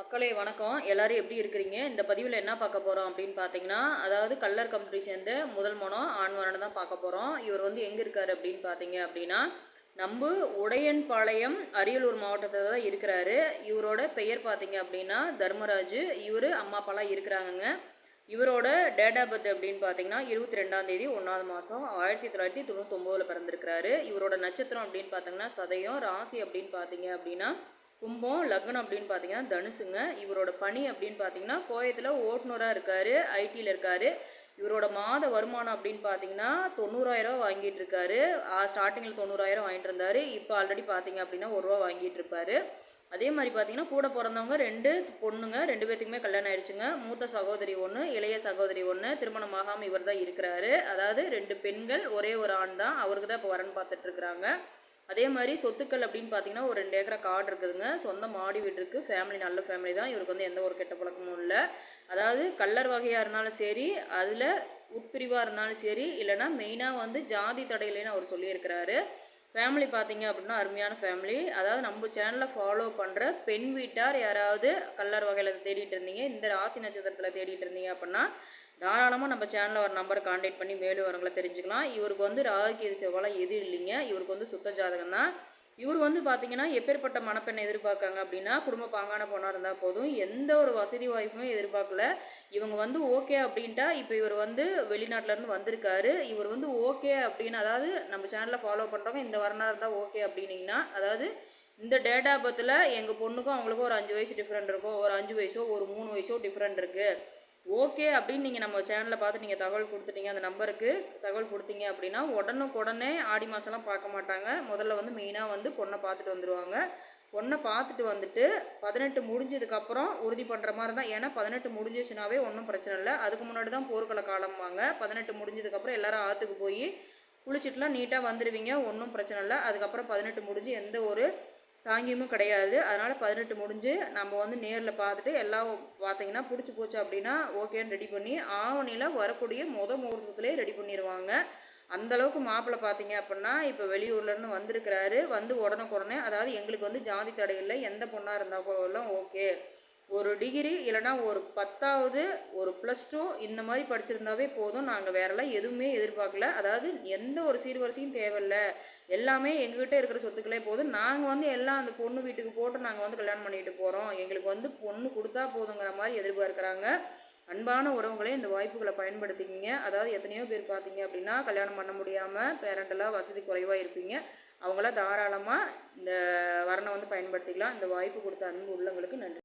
மக்களே வணக்கம். எல்லாரும் எப்படி இருக்கிறீங்க? இந்த பதிவில் என்ன பார்க்க போகிறோம் அப்படின்னு பார்த்தீங்கன்னா, அதாவது கள்ளர் கம்பெனி சேர்ந்த முதல் மனம் ஆண்மகனை தான் பார்க்க போகிறோம். இவர் வந்து எங்கே இருக்கார் அப்படின்னு பார்த்தீங்க அப்படின்னா, நம்ம உடையன்பாளையம் அரியலூர் மாவட்டத்தில் தான் இருக்கிறாரு. இவரோட பெயர் பார்த்தீங்க அப்படின்னா தர்மராஜ். இவர் அம்மா அப்பாலாம் இருக்கிறாங்கங்க. இவரோட டேட் ஆஃப் பர்த் அப்படின்னு பார்த்தீங்கன்னா 22ஆம் தேதி 1ஆவது மாதம் 1999 பிறந்திருக்கிறாரு. இவரோட நட்சத்திரம் அப்படின்னு பார்த்தீங்கன்னா சதயம். ராசி அப்படின்னு பார்த்தீங்க அப்படின்னா கும்பம். லக்னம் அப்படின்னு பார்த்தீங்கன்னா தனுசுங்க. இவரோட பணி அப்படின்னு பார்த்தீங்கன்னா கோயத்தில் ஓட்டுநராக இருக்கார், ஐடியில் இருக்கார். இவரோட மாத வருமானம் அப்படின்னு பார்த்தீங்கன்னா 90,000 வாங்கிட்டு இருக்காரு. ஸ்டார்டிங்கில் 90,000 வாங்கிட்டு இருந்தார். இப்போ ஆல்ரெடி பார்த்தீங்க அப்படின்னா 1 ரூபா வாங்கிட்டு இருப்பார். அதே மாதிரி பார்த்தீங்கன்னா கூட பிறந்தவங்க 2 பொண்ணுங்க, 2 பேத்துக்குமே கல்யாணம் ஆயிடுச்சுங்க. மூத்த சகோதரி 1, இளைய சகோதரி 1. திருமணம் ஆகாமல் இவர் தான் இருக்கிறாரு. அதாவது 2 பெண்கள், ஒரே ஒரு ஆண் தான். அவருக்கு தான் இப்போ வரன் பார்த்துட்டு இருக்கிறாங்க. அதே மாதிரி சொத்துக்கள் அப்படின்னு பார்த்தீங்கன்னா ஒரு 2 ஏக்கரா காடு இருக்குதுங்க. சொந்த மாடி வீடு இருக்குது. ஃபேமிலி நல்ல ஃபேமிலி தான். இவருக்கு வந்து எந்த ஒரு கெட்ட பழக்கமும் இல்லை. அதாவது கல்லர் வகையாக இருந்தாலும் சரி, அதில் உட்பிரிவாக இருந்தாலும் சரி, இல்லைனா மெயினாக வந்து ஜாதி தடையிலேன்னு அவர் சொல்லியிருக்கிறாரு. ஃபேமிலி பார்த்தீங்க அப்படின்னா அருமையான ஃபேமிலி. அதாவது நம்ம சேனலை ஃபாலோ பண்ணுற பெண் வீட்டார் யாராவது கல்லர் வகையில் தேடிட்டு இருந்தீங்க, இந்த ராசி நட்சத்திரத்தில் தேடிட்டு இருந்தீங்க அப்படின்னா தாராளமாக நம்ம சேனலில் ஒரு நம்பரை கான்டாக்ட் பண்ணி மேலும் வரவங்களை தெரிஞ்சுக்கலாம். இவருக்கு வந்து ராகுகேது செவ்வாய் எதுவும் இல்லைங்க. இவருக்கு வந்து சுத்த ஜாதகம் தான். இவர் வந்து பார்த்தீங்கன்னா எப்பேற்பட்ட மணப்பெண்ணை எதிர்பார்க்காங்க அப்படின்னா குடும்ப பாங்கான பொண்ணாக இருந்தால் போதும். எந்த ஒரு வசதி வாய்ப்புமே எதிர்பார்க்கல. இவங்க வந்து ஓகே அப்படின்ட்டா இப்போ இவர் வந்து வெளிநாட்டிலேருந்து வந்திருக்காரு. இவர் வந்து ஓகே அப்படின்னு, அதாவது நம்ம சேனலில் ஃபாலோ பண்ணுறவங்க இந்த வரனாக இருந்தால் ஓகே அப்படின்னீங்கன்னா, அதாவது இந்த டேட் ஆஃப் பர்த்தில் எங்கள் பொண்ணுக்கும் அவங்களுக்கும் ஒரு 5 வயசு டிஃப்ரெண்ட் இருக்கும், ஒரு 5 வயசோ ஒரு 3 வயசோ டிஃப்ரெண்ட் இருக்குது. ஓகே அப்படின்னு நீங்கள் நம்ம சேனலில் பார்த்து நீங்கள் தகவல் கொடுத்துட்டீங்க, அந்த நம்பருக்கு தகவல் கொடுத்தீங்க அப்படின்னா உடனே ஆடி மாதம்லாம் பார்க்க மாட்டாங்க. முதல்ல வந்து மெயினாக வந்து பொண்ணை பார்த்துட்டு வந்துடுவாங்க. பொண்ணை பார்த்துட்டு வந்துட்டு 18 முடிஞ்சதுக்கப்புறம் உறுதி பண்ணுற மாதிரி தான். ஏன்னா 18 முடிஞ்சிச்சுனாவே ஒன்றும் பிரச்சனை இல்லை. அதுக்கு முன்னாடி தான் போர்க்கள காலம்பாங்க. 18 முடிஞ்சதுக்கப்புறம் எல்லாரும் ஆற்றுக்கு போய் குளிச்சுட்டுலாம் நீட்டாக வந்துடுவீங்க, ஒன்றும் பிரச்சனை இல்லை. அதுக்கப்புறம் 18 முடிஞ்சு எந்த ஒரு சாங்கியமும் கிடையாது. அதனால் 18 முடிஞ்சு நம்ம வந்து நேரில் பார்த்துட்டு எல்லாம் பார்த்தீங்கன்னா பிடிச்சி போச்சு அப்படின்னா ஓகேன்னு ரெடி பண்ணி ஆவணியில் வரக்கூடிய முகூர்த்தத்துலேயே ரெடி பண்ணிடுவாங்க. அந்தளவுக்கு மாப்பிள்ளை பார்த்தீங்க அப்படின்னா இப்போ வெளியூர்லேருந்து வந்திருக்கிறாரு. வந்து உடனே அதாவது எங்களுக்கு வந்து ஜாதி தடை இல்லை, எந்த பொண்ணாக இருந்தால் போலாம் ஓகே. ஒரு டிகிரி இல்லைனா ஒரு 10வது ஒரு +2 இந்த மாதிரி படிச்சிருந்தாவே போதும். நாங்கள் வேறெல்லாம் எதுவுமே எதிர்பார்க்கல. அதாவது எந்த ஒரு சீர்வரிசையும் தேவையில்லை, எல்லாமே எங்ககிட்ட இருக்கிற சொத்துக்களே போதும். நாங்கள் வந்து எல்லாம் அந்த பொண்ணு வீட்டுக்கு போட்டு நாங்கள் வந்து கல்யாணம் பண்ணிட்டு போகிறோம், எங்களுக்கு வந்து பொண்ணு கொடுத்தா போதுங்கிற மாதிரி எதிர்பார்க்குறாங்க. அன்பான உறவுகளே இந்த வாய்ப்புகளை பயன்படுத்திக்கிங்க. அதாவது எத்தனையோ பேர் பார்த்தீங்க அப்படின்னா கல்யாணம் பண்ண முடியாமல் பேரண்டெல்லாம் வசதி குறைவாக இருப்பீங்க. அவங்களாம் தாராளமாக இந்த வரனை வந்து பயன்படுத்திக்கலாம். இந்த வாய்ப்பு கொடுத்த அன்பு உள்ளவங்களுக்கு நன்றி.